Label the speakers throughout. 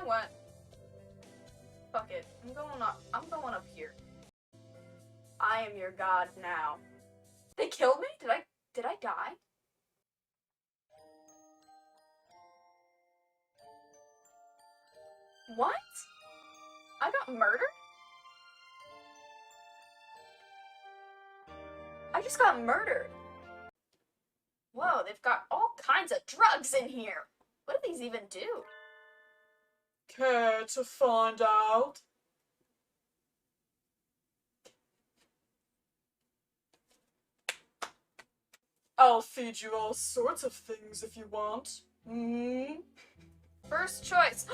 Speaker 1: what? Fuck it. I'm going up here. I am your god now. They killed me? Did I die? What? I got murdered? I just got murdered. Whoa, they've got all kinds of drugs in here. What do these even do?
Speaker 2: Care to find out? I'll feed you all sorts of things if you want.
Speaker 1: First choice.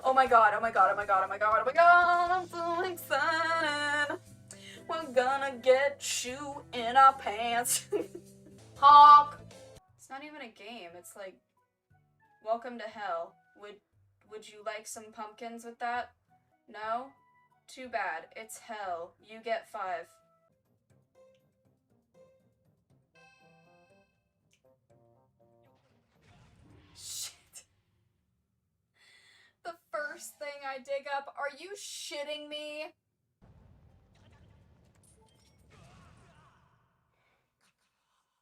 Speaker 1: Oh my god, oh my god, oh my god, oh my god, oh my god, I'm so excited. We're gonna get you in our pants. Honk! It's not even a game, it's like, welcome to hell. Would you like some pumpkins with that? No? Too bad, it's hell. You get 5. Shit. The first thing I dig up, are you shitting me?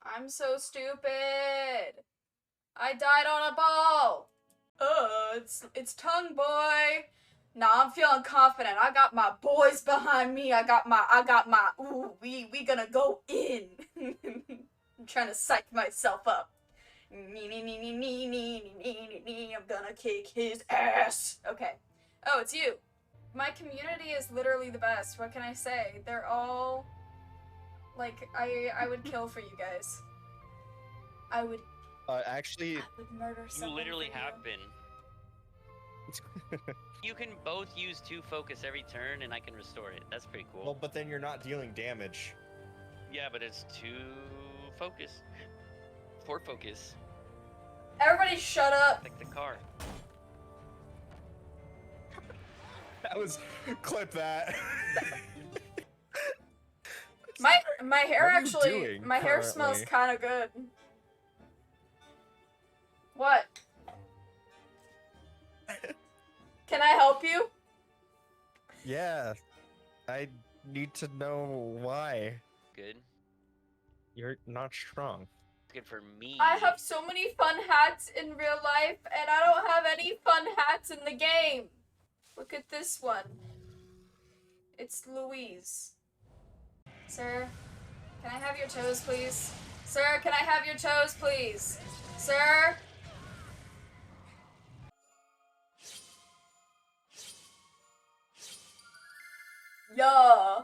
Speaker 1: I'm so stupid. I died on a ball. It's tongue boy. Nah, I'm feeling confident. I got my boys behind me. I got my, ooh, we gonna go in. I'm trying to psych myself up. I'm gonna kick his ass. Okay. Oh, it's you. My community is literally the best. What can I say? They're all, like, I would kill for you guys. I would
Speaker 3: Actually,
Speaker 1: murder someone.
Speaker 4: You literally
Speaker 1: for
Speaker 4: have been. You can both use 2 focus every turn, and I can restore it. That's pretty cool.
Speaker 3: well, but then you're not dealing damage.
Speaker 4: Yeah, but it's 2 focus. 4 focus.
Speaker 1: Everybody shut up.
Speaker 4: Like the car.
Speaker 3: That was clip that.
Speaker 1: My hair
Speaker 3: What are you
Speaker 1: actually,
Speaker 3: doing
Speaker 1: my hair
Speaker 3: currently?
Speaker 1: smells kind of good. What? Can I help you?
Speaker 3: Yeah, I need to know why.
Speaker 4: Good.
Speaker 3: You're not strong.
Speaker 4: Good for me.
Speaker 1: I have so many fun hats in real life, and I don't have any fun hats in the game. Look at this one. It's Louise. Sir, can I have your toes, please? Sir, can I have your toes, please? Sir? Yeah.